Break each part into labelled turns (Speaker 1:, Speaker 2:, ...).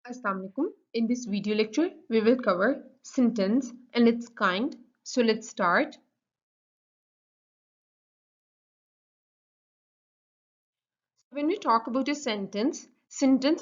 Speaker 1: Assalamualaikum. In this video lecture, we will cover sentence and its kind. So let's start. When we talk about a sentence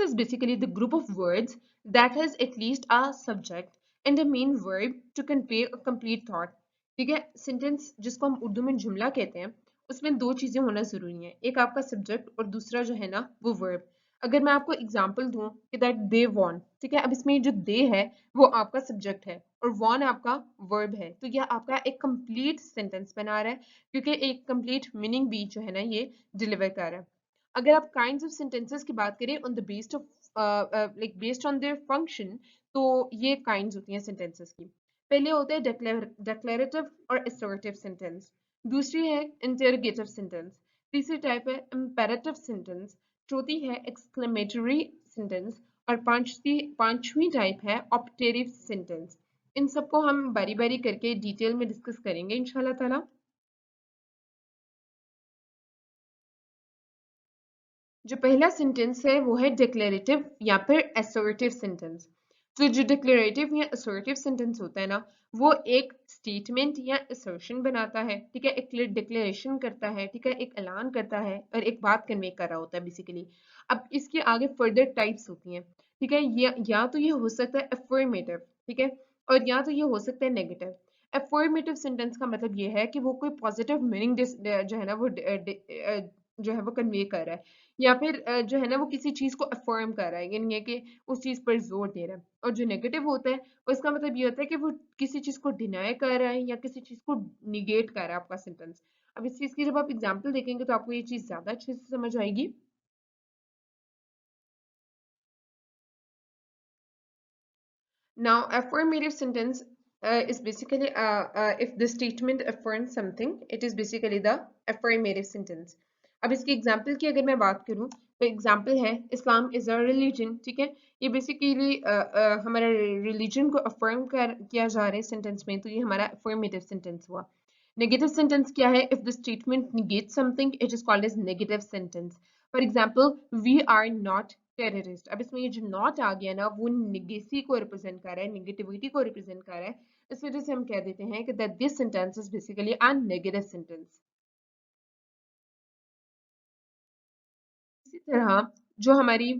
Speaker 1: is basically the group of words that has at least a subject and a main verb to convey a complete thought. ठीक है, sentence जिसको हम उर्दू में जुमला कहते हैं, उसमें दो चीजें होना जरूरी है, एक आपका सब्जेक्ट और दूसरा जो है ना वो वर्ब। अगर मैं आपको एग्जांपल दूं कि दैट दे वॉन, ठीक है, अब इसमें जो दे है वो आपका सब्जेक्ट है और वॉन आपका वर्ब है, तो यह आपका एक कंप्लीट सेंटेंस बना रहा है क्योंकि एक कंप्लीट मीनिंग भी जो है ना ये डिलीवर कर रहा है। अगर आप काइंड्स ऑफ सेंटेंसेस की बात करें on the based of like based on their function, तो ये काइंड्स होती हैं सेंटेंसेस की। पहले होता है डिक्लेरेटिव और असर्टिव सेंटेंस, दूसरी है इंटरोगेटिव सेंटेंस, तीसरी टाइप है इंपेरेटिव सेंटेंस, चौथी है एक्सक्लेमेटरी सेंटेंस और पांचवी टाइप है ऑप्टेटिव सेंटेंस। इन सबको हम बारी बारी करके डिटेल में डिस्कस करेंगे इंशाल्लाह ताला। जो पहला सेंटेंस है वो है डिक्लेरेटिव या फिर असर्टिव सेंटेंस। तो जो डिक्लेरेटिव या असर्टिव सेंटेंस होता है ना, वो एक स्टेटमेंट या असर्शन बनाता है, ठीक है, एक डिक्लेरेशन करता है, ठीक है, एक ऐलान करता है और एक बात कन्वे कर रहा होता है बेसिकली। अब इसके आगे फर्दर टाइप्स होती हैं, ठीक है, या तो ये हो सकता है अफर्मेटिव, ठीक है, और या तो ये हो सकता है नेगेटिव। अफर्मेटिव सेंटेंस का मतलब ये है कि वो कोई पॉजिटिव मीनिंग जो है ना वो जो है वो कन्वे कर रहा है, या फिर जो है ना वो किसी चीज को अफर्म कर रहा है, यानी है कि उस चीज पर जोर दे रहा है। और जो नेगेटिव होता है उसका मतलब ये होता है कि वो किसी चीज को डिनाई कर रहा है या किसी चीज को निगेट कर रहा है आपका सेंटेंस। अब इस चीज की जब आप एग्जांपल देखेंगे तो आपको ये चीज ज्यादा अच्छे से समझ आएगी। Now, affirmative sentence is basically if the statement affirms something, it is basically the affirmative sentence. अब इसकी एग्जाम्पल की अगर मैं बात करूं तो एग्जाम्पल है इस्लाम इज अ रिलीजन, ठीक है, ये बेसिकली हमारा रिलीजन को अफर्म किया जा रहा है सेंटेंस में, तो ये हमारा अफर्मेटिव सेंटेंस हुआ। नेगेटिव सेंटेंस क्या है? If the statement negates something it is called as negative sentence. For example, we are not terrorist. अब इसमें ये जो नॉट आ गया ना वो निगेसी को रिप्रेजेंट कर रहा है, नेगेटिविटी को रिप्रेजेंट कर रहा है। इस वजह से हम कह देते हैं कि that this sentence is basically a negative sentence. इसी तरह जो हमारी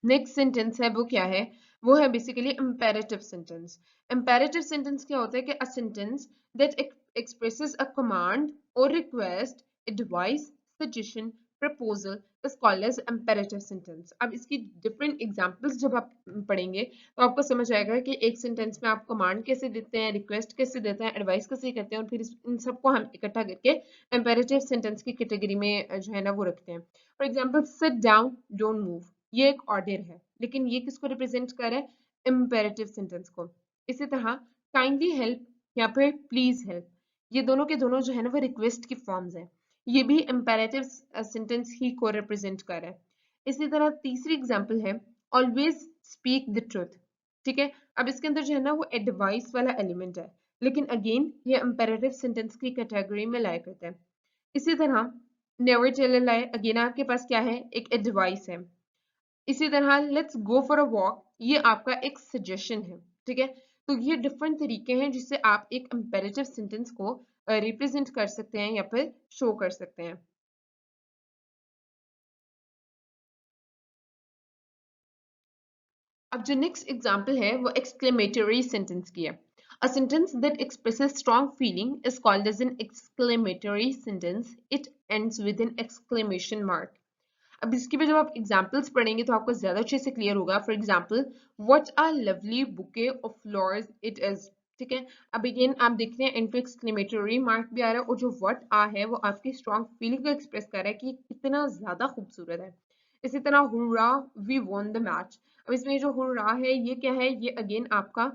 Speaker 1: नेक्स्ट सेंटेंस है वो क्या है? वो है basically imperative sentence. imperative sentence क्या होता है कि a sentence that expresses a command or request, advice, suggestion, proposal is called as imperative sentence। अब इसकी डिफरेंट एग्जांपल्स जब आप पढ़ेंगे तो आपको समझ आएगा कि एक सेंटेंस में आप कमांड कैसे देते हैं, रिक्वेस्ट कैसे देते हैं, एडवाइस कैसे करते हैं, और फिर इन सबको हम इकट्ठा करके imperative सेंटेंस की कैटेगरी में जो है ना वो रखते हैं। For example, sit down, don't move, ये एक ऑर्डर है लेकिन ये किसको रिप्रेजेंट कर रहा है? इम्पेरेटिव सेंटेंस को। इसी तरह काइंडली हेल्प या फिर प्लीज हेल्प, ये दोनों के दोनों जो है ना वो रिक्वेस्ट की फॉर्म्स हैं, ये भी इम्पेरेटिव सेंटेंस ही को रिप्रेजेंट कर रहा है। इसी तरह तीसरी एग्जांपल है ऑलवेज स्पीक द ट्रुथ, ठीक है, अब इसके अंदर जो है ना वो एडवाइस वाला एलिमेंट है, लेकिन अगेन ये इम्पेरेटिव सेंटेंस की कैटेगरी में लाया करता है। इसी तरह never tell a lie, again आपके पास क्या है? एक एडवाइस है। इसी तरह let's go for a walk, ये आपका एक सजेशन है, ठीक है। तो ये डिफरेंट तरीके हैं जिससे आप एक इंपेरेटिव सेंटेंस को रिप्रेजेंट कर सकते हैं या फिर शो कर सकते हैं। अब जो नेक्स्ट एग्जांपल है वो एक्सक्लेमेटरी सेंटेंस की है। A sentence that expresses strong feeling is called as an exclamatory sentence. It ends with an exclamation mark. अब इसकी भी जब आप एग्जाम्पल्स पढ़ेंगे तो आपको ज्यादा अच्छे से क्लियर होगा। For example, what a lovely bouquet of flowers it is, ठीक है। अब अगेन आप देख रहे हैं एंड पे एक्सक्लेमेटरी मार्क भी आ रहा है, और जो व्हाट आ है वो आपकी स्ट्रॉन्ग फीलिंग को एक्सप्रेस कर रहा है कि कितना ज्यादा खूबसूरत है। इसी तरह hurrah, we won the match. अब इसमें जो हुर्रा है ये क्या है? ये अगेन आपका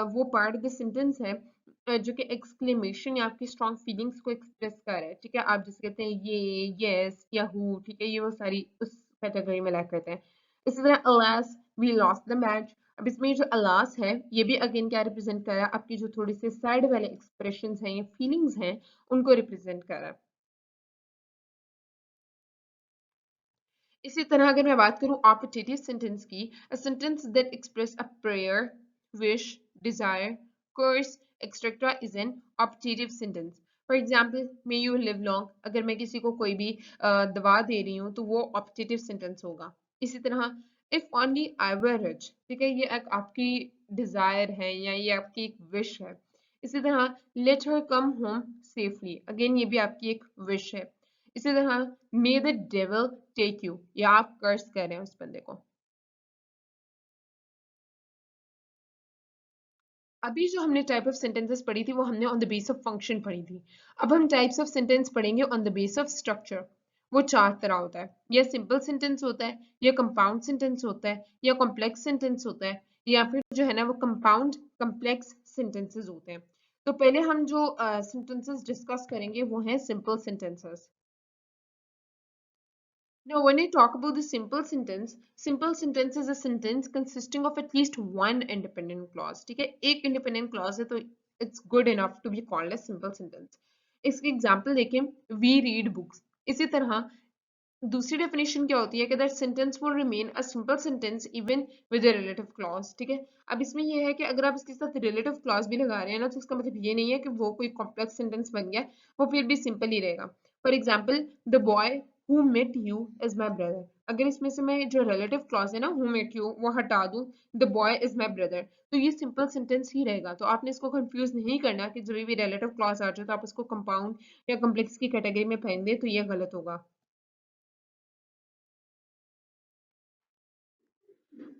Speaker 1: वो पार्ट ऑफ द सेंटेंस है जो कि एक्सक्लेमेशन या आपकी स्ट्रॉन्ग फीलिंग्स को एक्सप्रेस कर रहा है, ठीक है। आप जैसे कहते हैं ये, यस या हु, ठीक है, ये वो सारी उस कैटेगरी में ला करते हैं। इसी तरह alas, we lost the match. अब इसमें जो अलास है ये भी अगेन क्या रिप्रेजेंट कर रहा है? आपकी जो थोड़ी से सैड वाले एक्सप्रेशंस हैं या फीलिंग्स हैं उनको रिप्रेजेंट कर रहा है। इसी तरह अगर मैं बात करूं ऑप्टेटिव सेंटेंस की, a sentence that express a prayer, wish, desire, curse etcetera is an optative sentence. For example, may you live long, अगर मैं किसी को कोई भी दवा दे रही हूँ तो वो ऑप्टेटिव सेंटेंस होगा। इसी तरह if only I were rich, ठीक है, ये एक आपकी डिजायर है या ये आपकी एक विश है। इसी तरह let her come home safely, again ये भी आपकी एक विश है। इसी तरह may the devil take you, या आप कर्स कर रहे हैं उस बंदे को। अभी जो हमने टाइप ऑफ सेंटेंसेस पढ़ी थी वो हमने on the base of function पढ़ी थी। अब हम टाइप्स ऑफ सेंटेंस पढ़ेंगे on the base of structure. वो चार तरह होता है, या सिंपल सेंटेंस होता है, या कंपाउंड सेंटेंस होता है, या कॉम्प्लेक्स सेंटेंस होता है, या फिर जो है ना वो कंपाउंड कॉम्प्लेक्स सेंटेंसेस होते हैं। तो पहले हम जो सेंटेंसेस डिस्कस करेंगे वो हैं simple sentences. Now, when I talk about the simple sentence is a sentence consisting of at least one independent clause. ठीक है, एक independent clause है तो it's good enough to be called a simple sentence. इसकी example देखें, we read books. इसी तरह दूसरी डेफिनेशन क्या होती है कि that sentence will remain a simple sentence even with a relative clause. ठीक है, अब इसमें यह है कि अगर आप इसके साथ relative clause भी लगा रहे हैं ना तो उसका मतलब ये नहीं है कि वो कोई कॉम्प्लेक्स सेंटेंस बन गया, वो फिर भी सिंपल ही रहेगा। For example, the boy who met you is my brother, अगर इसमें से मैं जो रिलेटिव क्लॉज है ना हु मेट यू वो हटा दूं, the boy is my brother, तो ये सिंपल सेंटेंस ही रहेगा। तो आपने इसको कंफ्यूज नहीं करना कि जरूरी भी रिलेटिव क्लॉज आ जाए तो आप उसको कंपाउंड या कॉम्प्लेक्स की कैटेगरी में फेंक दें, तो ये गलत होगा।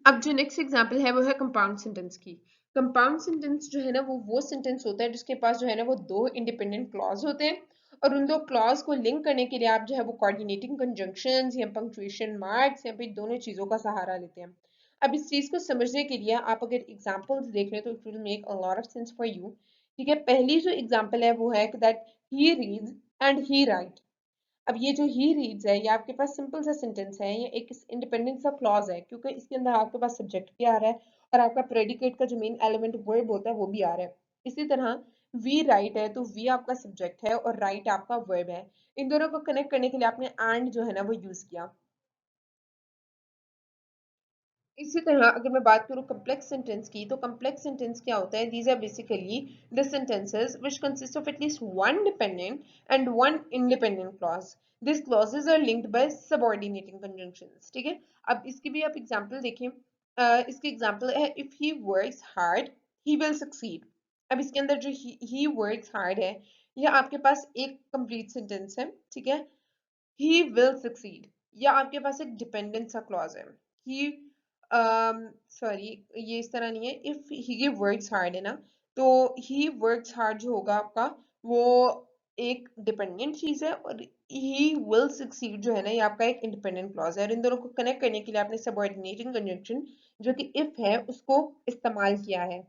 Speaker 1: अब जो नेक्स्ट एग्जांपल है वो है कंपाउंड सेंटेंस की। कंपाउंड सेंटेंस जो है ना वो सेंटेंस होता है जिसके पास जो है ना वो दो इंडिपेंडेंट क्लॉज होते हैं, और उन दो क्लॉज को लिंक करने के लिए आप जो है वो कोऑर्डिनेटिंग कंजंक्शंस या पंक्चुएशन मार्क्स या फिर दोनों चीजों का सहारा लेते हैं। अब इस चीज को समझने के लिए आप अगर एग्जांपल्स देख रहे हैं तो it will make a lot of sense for you. ठीक है, पहली जो एग्जांपल है वो है that he reads and he right. अब ये जो ही रीड्स है ये आपके पास सिंपल सा सेंटेंस है, ये एक इंडिपेंडेंट सा क्लॉज है क्योंकि इसके अंदर आपके पास सब्जेक्ट भी आ रहा है और आपका प्रेडिकेट का जो मेन एलिमेंट वर्ब होता है वो भी आ रहा है। इसी तरह वी राइट है तो वी आपका सब्जेक्ट है और राइट आपका वर्ब है। इन दोनों को कनेक्ट करने के लिए आपने एंड जो है ना वो यूज किया। इसी तरह अगर मैं बात करूं कॉम्प्लेक्स सेंटेंस की, तो कॉम्प्लेक्स सेंटेंस क्या होता है? These are basically the sentences which consist of at least one dependent and one independent clause. This clauses are linked by subordinating conjunctions. ठीक है, अब इसकी भी आप एग्जांपल देखें। इसकी एग्जांपल है if he works hard he will succeed. अब इसके अंदर जो ही वर्क्स हार्ड है यह आपके पास एक कंप्लीट सेंटेंस है। ठीक है, he will succeed, या आपके पास एक डिपेंडेंट सा क्लॉज है। he सॉरी, ये इस तरह नहीं है, if he works hard है ना, तो he works hard जो होगा आपका वो एक डिपेंडेंट चीज है, और he will succeed जो है ना ये आपका एक इंडिपेंडेंट क्लॉज है। और इन दोनों को कनेक्ट करने के लिए आपने सबऑर्डिनेटिंग कंजंक्शन जो कि if है उसको इस्तेमाल किया है।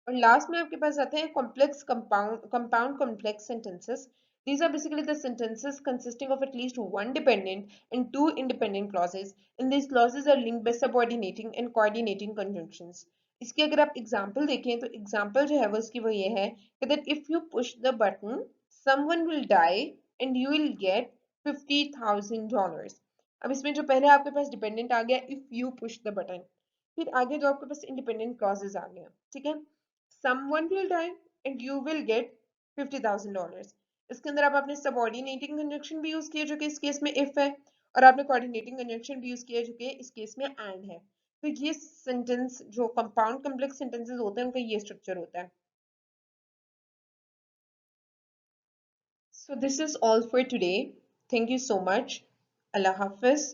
Speaker 1: और लास्ट में आपके पास आते हैं complex compound complex sentences. These are basically the sentences consisting of at least one dependent and two independent clauses, and these clauses are linked by subordinating and coordinating conjunctions. इसकी अगर आप एग्जाम्पल देखें तो example जो है वो इसकी वो ये है कि that if you push the button someone will die and you will get $50,000। अब इसमें जो पहले आपके पास डिपेंडेंट आ गया if you push the button, फिर आगे जो आपके पास इंडिपेंडेंट क्लॉजेस आ गए। ठीक है, someone will die and you will get $50,000। इसके अंदर आप आपने सबऑर्डिनेटिंग कंजंक्शन भी यूज किया जो कि इस केस में इफ है, और आपने कोऑर्डिनेटिंग कंजंक्शन भी यूज किया जो कि इस केस में एंड है। तो ये सेंटेंस जो कंपाउंड कॉम्प्लेक्स सेंटेंसेस होते हैं उनका ये स्ट्रक्चर होता है। So this is all for today. Thank you so much. Allah Hafiz.